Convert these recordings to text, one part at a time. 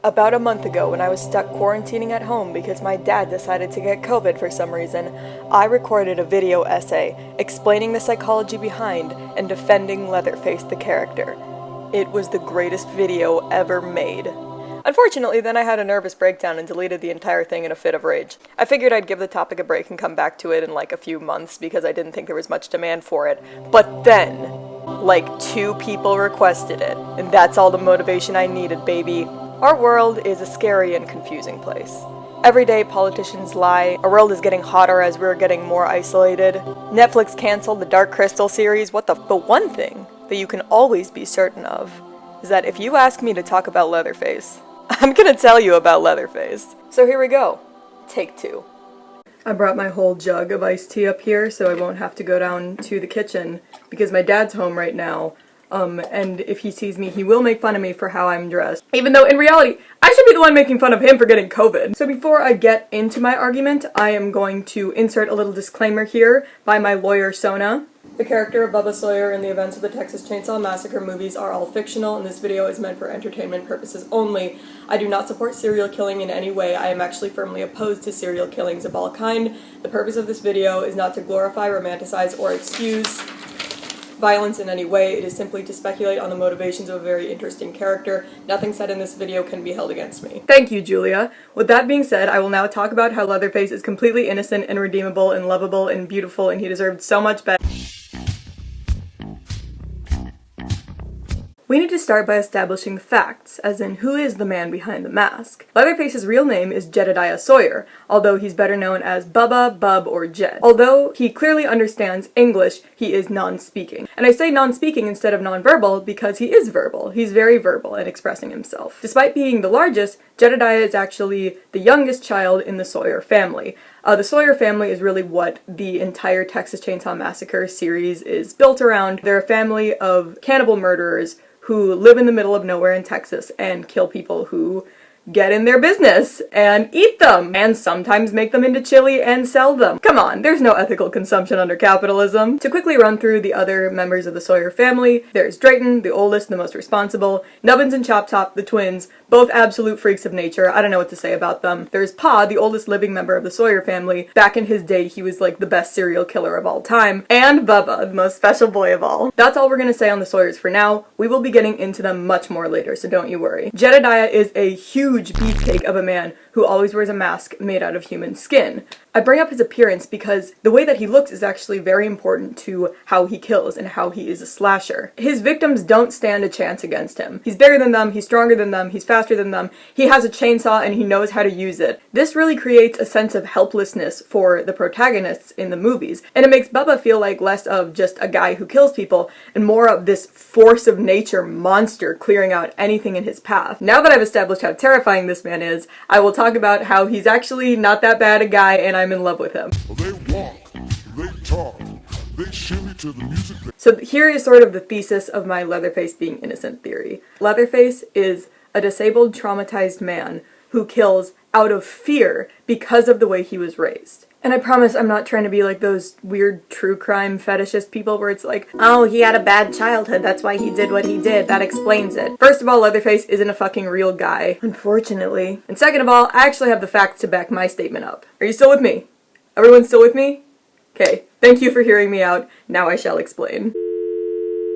About a month ago, when I was stuck quarantining at home because my dad decided to get COVID for some reason, I recorded a video essay explaining the psychology behind and defending Leatherface the character. It was the greatest video ever made. Unfortunately, then I had a nervous breakdown and deleted the entire thing in a fit of rage. I figured I'd give the topic a break and come back to it in like a few months because I didn't think there was much demand for it. But then, like 2 people requested it, and that's all the motivation I needed, baby. Our world is a scary and confusing place. Every day politicians lie, our world is getting hotter as we're getting more isolated. Netflix canceled the Dark Crystal series, what the But one thing that you can always be certain of is that if you ask me to talk about Leatherface, I'm gonna tell you about Leatherface. So here we go. Take 2. I brought my whole jug of iced tea up here so I won't have to go down to the kitchen because my dad's home right now. And if he sees me, he will make fun of me for how I'm dressed. Even though, in reality, I should be the one making fun of him for getting COVID. So before I get into my argument, I am going to insert a little disclaimer here by my lawyer, Sona. The character of Bubba Sawyer and the events of the Texas Chainsaw Massacre movies are all fictional, and this video is meant for entertainment purposes only. I do not support serial killing in any way. I am actually firmly opposed to serial killings of all kind. The purpose of this video is not to glorify, romanticize, or excuse violence in any way. It is simply to speculate on the motivations of a very interesting character. Nothing said in this video can be held against me. Thank you, Julia. With that being said, I will now talk about how Leatherface is completely innocent and redeemable and lovable and beautiful, and he deserved so much better. We need to start by establishing the facts, as in who is the man behind the mask. Leatherface's real name is Jedediah Sawyer, although he's better known as Bubba, Bub, or Jed. Although he clearly understands English, he is non-speaking. And I say non-speaking instead of non-verbal because he is verbal. He's very verbal in expressing himself. Despite being the largest, Jedediah is actually the youngest child in the Sawyer family. The Sawyer family is really what the entire Texas Chainsaw Massacre series is built around. They're a family of cannibal murderers who live in the middle of nowhere in Texas and kill people who get in their business and eat them, and sometimes make them into chili and sell them. Come on, there's no ethical consumption under capitalism. To quickly run through the other members of the Sawyer family, there's Drayton, the oldest, the most responsible, Nubbins and Chop Top, the twins, both absolute freaks of nature. I don't know what to say about them. There's Pa, the oldest living member of the Sawyer family. Back in his day, he was like the best serial killer of all time. And Bubba, the most special boy of all. That's all we're gonna say on the Sawyers for now. We will be getting into them much more later, so don't you worry. Jedediah is a huge beefcake of a man who always wears a mask made out of human skin. I bring up his appearance because the way that he looks is actually very important to how he kills and how he is a slasher. His victims don't stand a chance against him. He's bigger than them, he's stronger than them, he's faster than them, he has a chainsaw and he knows how to use it. This really creates a sense of helplessness for the protagonists in the movies, and it makes Bubba feel like less of just a guy who kills people and more of this force of nature monster clearing out anything in his path. Now that I've established how terrifying this man is, I will talk about how he's actually not that bad a guy and I'm in love with him. They walk, they talk, they shimmy to the music. So here is sort of the thesis of my Leatherface being innocent theory. Leatherface is a disabled, traumatized man who kills out of fear because of the way he was raised. And I promise I'm not trying to be like those weird true crime fetishist people where it's like, oh, he had a bad childhood, that's why he did what he did, that explains it. First of all, Leatherface isn't a fucking real guy, unfortunately. And second of all, I actually have the facts to back my statement up. Are you still with me? Everyone still with me? Okay, thank you for hearing me out. Now I shall explain.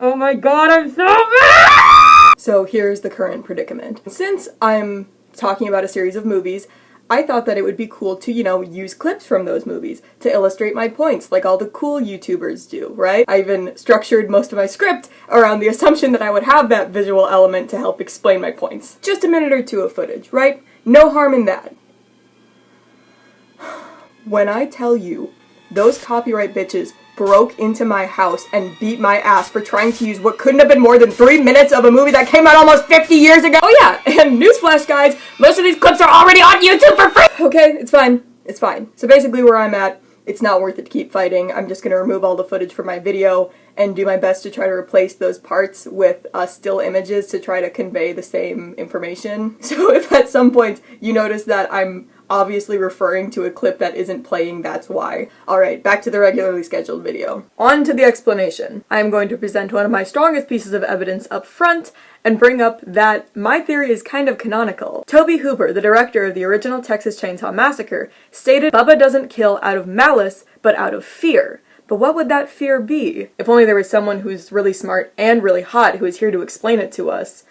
Oh my god, I'm so mad! So here's the current predicament. Since I'm talking about a series of movies, I thought that it would be cool to, use clips from those movies to illustrate my points, like all the cool YouTubers do, right? I even structured most of my script around the assumption that I would have that visual element to help explain my points. Just a minute or 2 of footage, right? No harm in that. When I tell you, those copyright bitches broke into my house and beat my ass for trying to use what couldn't have been more than 3 minutes of a movie that came out almost 50 years ago. Oh yeah, and newsflash guys, most of these clips are already on YouTube for free! Okay, it's fine. It's fine. So basically where I'm at, it's not worth it to keep fighting. I'm just gonna remove all the footage from my video and do my best to try to replace those parts with still images to try to convey the same information. So if at some point you notice that I'm obviously referring to a clip that isn't playing, that's why. Alright, back to the regularly scheduled video. On to the explanation. I am going to present one of my strongest pieces of evidence up front, and bring up that my theory is kind of canonical. Tobe Hooper, the director of the original Texas Chainsaw Massacre, stated Bubba doesn't kill out of malice, but out of fear. But what would that fear be? If only there was someone who's really smart and really hot who is here to explain it to us.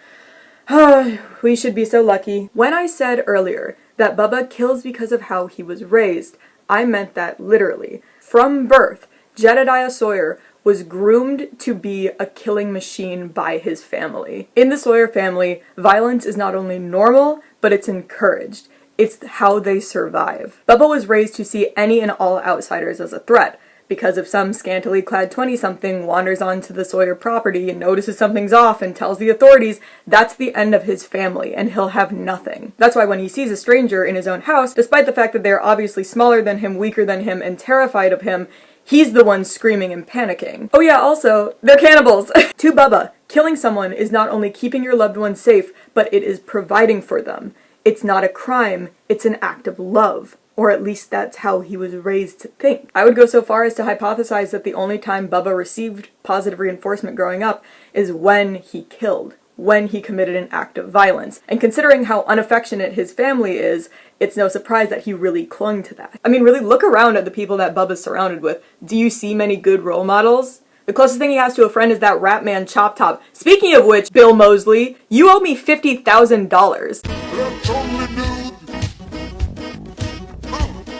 We should be so lucky. When I said earlier that Bubba kills because of how he was raised, I meant that literally. From birth, Jedediah Sawyer was groomed to be a killing machine by his family. In the Sawyer family, violence is not only normal, but it's encouraged. It's how they survive. Bubba was raised to see any and all outsiders as a threat, because if some scantily clad 20-something wanders onto the Sawyer property and notices something's off and tells the authorities, that's the end of his family, and he'll have nothing. That's why when he sees a stranger in his own house, despite the fact that they're obviously smaller than him, weaker than him, and terrified of him, he's the one screaming and panicking. Oh yeah, also, they're cannibals! To Bubba, killing someone is not only keeping your loved ones safe, but it is providing for them. It's not a crime, it's an act of love. Or at least that's how he was raised to think. I would go so far as to hypothesize that the only time Bubba received positive reinforcement growing up is when he killed, when he committed an act of violence. And considering how unaffectionate his family is, it's no surprise that he really clung to that. I mean, really look around at the people that Bubba's surrounded with. Do you see many good role models? The closest thing he has to a friend is that rap man Chop Top. Speaking of which, Bill Moseley, you owe me $50,000.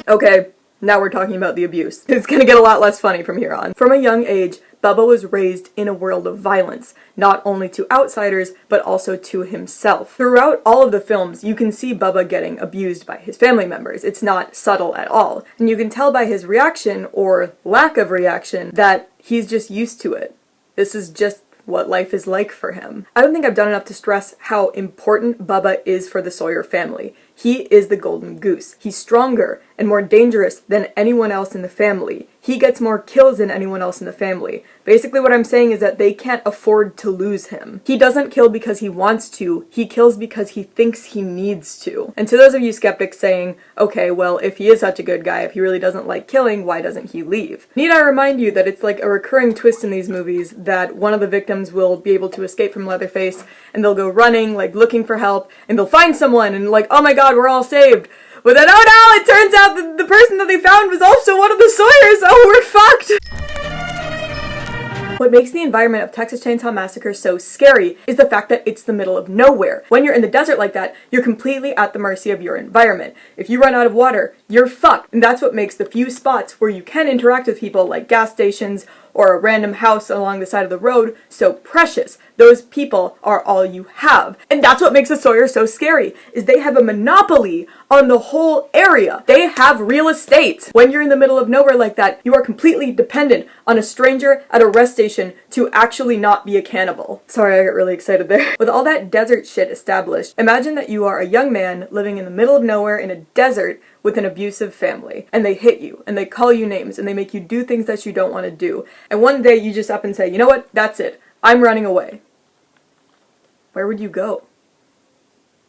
Okay, now we're talking about the abuse. It's gonna get a lot less funny from here on. From a young age, Bubba was raised in a world of violence, not only to outsiders, but also to himself. Throughout all of the films, you can see Bubba getting abused by his family members. It's not subtle at all. And you can tell by his reaction, or lack of reaction, that he's just used to it. This is just what life is like for him. I don't think I've done enough to stress how important Bubba is for the Sawyer family. He is the golden goose. He's stronger and more dangerous than anyone else in the family. He gets more kills than anyone else in the family. Basically what I'm saying is that they can't afford to lose him. He doesn't kill because he wants to, he kills because he thinks he needs to. And to those of you skeptics saying, okay, well, if he is such a good guy, if he really doesn't like killing, why doesn't he leave? Need I remind you that it's like a recurring twist in these movies that one of the victims will be able to escape from Leatherface, and they'll go running, like looking for help, and they'll find someone, and like, oh my god, we're all saved. But then, oh no, it turns out that the person that they found was also one of the Sawyers! Oh, we're fucked! What makes the environment of Texas Chainsaw Massacre so scary is the fact that it's the middle of nowhere. When you're in the desert like that, you're completely at the mercy of your environment. If you run out of water, you're fucked. And that's what makes the few spots where you can interact with people, like gas stations or a random house along the side of the road, so precious. Those people are all you have. And that's what makes the Sawyer so scary, is they have a monopoly on the whole area. They have real estate. When you're in the middle of nowhere like that, you are completely dependent on a stranger at a rest station to actually not be a cannibal. Sorry, I got really excited there. With all that desert shit established, imagine that you are a young man living in the middle of nowhere in a desert with an abusive family, and they hit you, and they call you names, and they make you do things that you don't want to do. And one day you just up and say, you know what, that's it. I'm running away. Where would you go?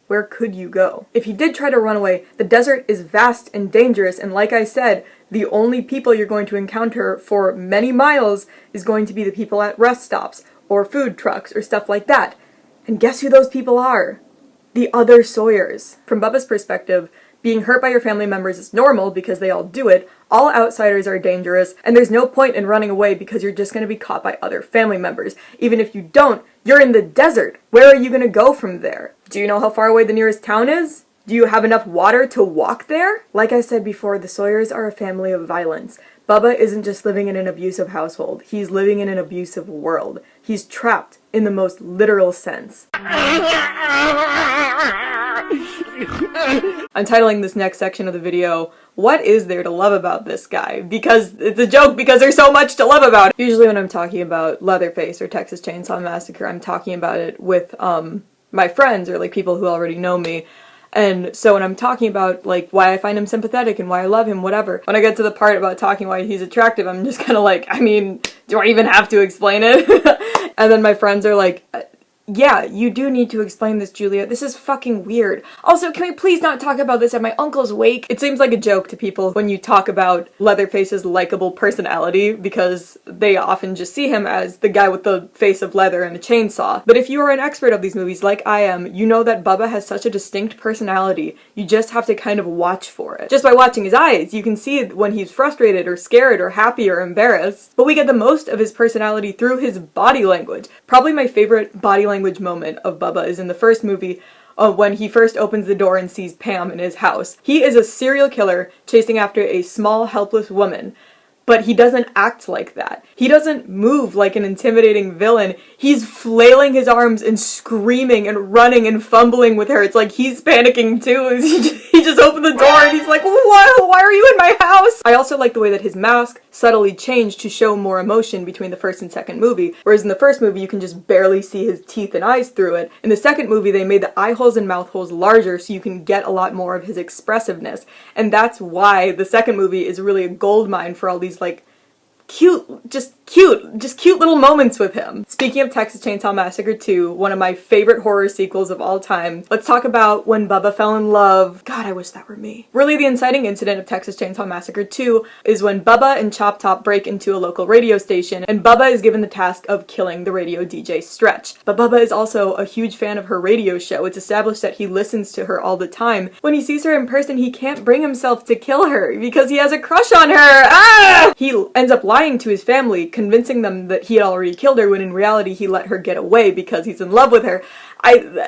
Where could you go? If you did try to run away, the desert is vast and dangerous, and like I said, the only people you're going to encounter for many miles is going to be the people at rest stops, or food trucks, or stuff like that. And guess who those people are? The other Sawyers. From Bubba's perspective, being hurt by your family members is normal because they all do it, all outsiders are dangerous, and there's no point in running away because you're just going to be caught by other family members. Even if you don't, you're in the desert. Where are you going to go from there? Do you know how far away the nearest town is? Do you have enough water to walk there? Like I said before, the Sawyers are a family of violence. Bubba isn't just living in an abusive household, he's living in an abusive world. He's trapped in the most literal sense. I'm titling this next section of the video, What is there to love about this guy? Because it's a joke because there's so much to love about it. Usually when I'm talking about Leatherface or Texas Chainsaw Massacre, I'm talking about it with my friends or like people who already know me. And so when I'm talking about like why I find him sympathetic and why I love him, whatever, when I get to the part about talking why he's attractive, I'm just kind of like, I mean, do I even have to explain it? And then my friends are like, yeah, you do need to explain this, Julia. This is fucking weird. Also, can we please not talk about this at my uncle's wake? It seems like a joke to people when you talk about Leatherface's likable personality, because they often just see him as the guy with the face of leather and a chainsaw. But if you are an expert of these movies like I am, you know that Bubba has such a distinct personality. You just have to kind of watch for it. Just by watching his eyes, you can see when he's frustrated or scared or happy or embarrassed. But we get the most of his personality through his body language. Probably my favorite body language moment of Bubba is in the first movie, when he first opens the door and sees Pam in his house. He is a serial killer chasing after a small, helpless woman, but he doesn't act like that. He doesn't move like an intimidating villain. He's flailing his arms and screaming and running and fumbling with her. It's like he's panicking too. He just opened the door and he's like, why are you in my house? I also like the way that his mask subtly changed to show more emotion between the first and second movie. Whereas in the first movie, you can just barely see his teeth and eyes through it. In the second movie, they made the eye holes and mouth holes larger so you can get a lot more of his expressiveness. And that's why the second movie is really a goldmine for all these like cute little moments with him. Speaking of Texas Chainsaw Massacre 2, one of my favorite horror sequels of all time, let's talk about when Bubba fell in love. God, I wish that were me. Really, the inciting incident of Texas Chainsaw Massacre 2 is when Bubba and Chop Top break into a local radio station, and Bubba is given the task of killing the radio DJ Stretch. But Bubba is also a huge fan of her radio show. It's established that he listens to her all the time. When he sees her in person, he can't bring himself to kill her because he has a crush on her. Ah! He ends up lying to his family, convincing them that he had already killed her when in reality he let her get away because he's in love with her.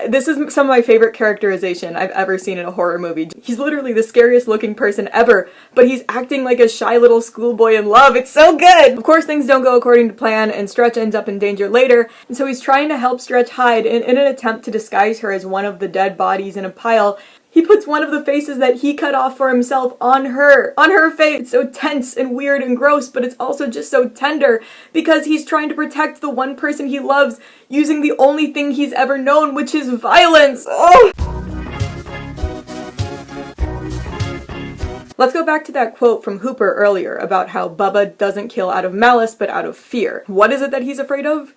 This is some of my favorite characterization I've ever seen in a horror movie. He's literally the scariest looking person ever, but he's acting like a shy little schoolboy in love. It's so good! Of course, things don't go according to plan, and Stretch ends up in danger later, and so he's trying to help Stretch hide in an attempt to disguise her as one of the dead bodies in a pile. He puts one of the faces that he cut off for himself on her face. It's so tense and weird and gross, but it's also just so tender because he's trying to protect the one person he loves using the only thing he's ever known, which is violence. Oh! Let's go back to that quote from Hooper earlier about how Bubba doesn't kill out of malice but out of fear. What is it that he's afraid of?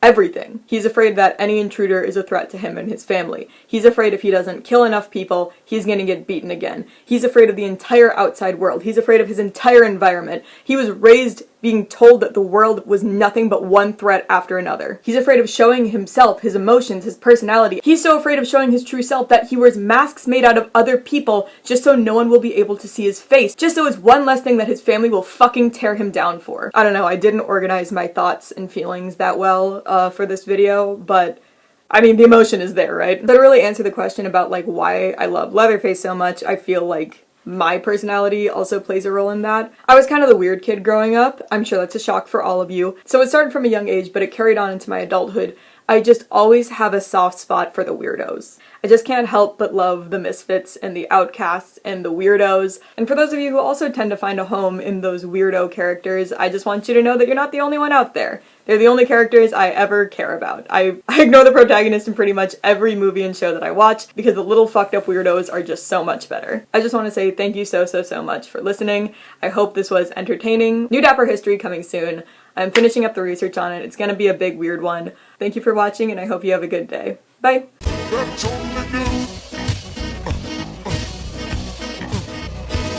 Everything. He's afraid that any intruder is a threat to him and his family. He's afraid if he doesn't kill enough people, he's gonna get beaten again. He's afraid of the entire outside world. He's afraid of his entire environment. He was raised being told that the world was nothing but one threat after another. He's afraid of showing himself, his emotions, his personality. He's so afraid of showing his true self that he wears masks made out of other people just so no one will be able to see his face. Just so it's one less thing that his family will fucking tear him down for. I don't know, I didn't organize my thoughts and feelings that well for this video, but I mean, the emotion is there, right? But to really answer the question about like why I love Leatherface so much, I feel like my personality also plays a role in that. I was kind of the weird kid growing up. I'm sure that's a shock for all of you. So it started from a young age, but it carried on into my adulthood. I just always have a soft spot for the weirdos. I just can't help but love the misfits and the outcasts and the weirdos. And for those of you who also tend to find a home in those weirdo characters, I just want you to know that you're not the only one out there. They're the only characters I ever care about. I ignore the protagonist in pretty much every movie and show that I watch because the little fucked up weirdos are just so much better. I just want to say thank you so much for listening. I hope this was entertaining. New Dapper history coming soon. I'm finishing up the research on it. It's gonna be a big weird one. Thank you for watching and I hope you have a good day. Bye! That's only new.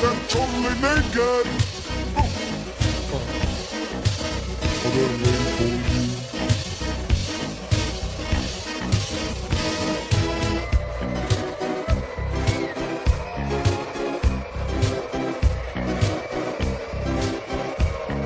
That's only naked.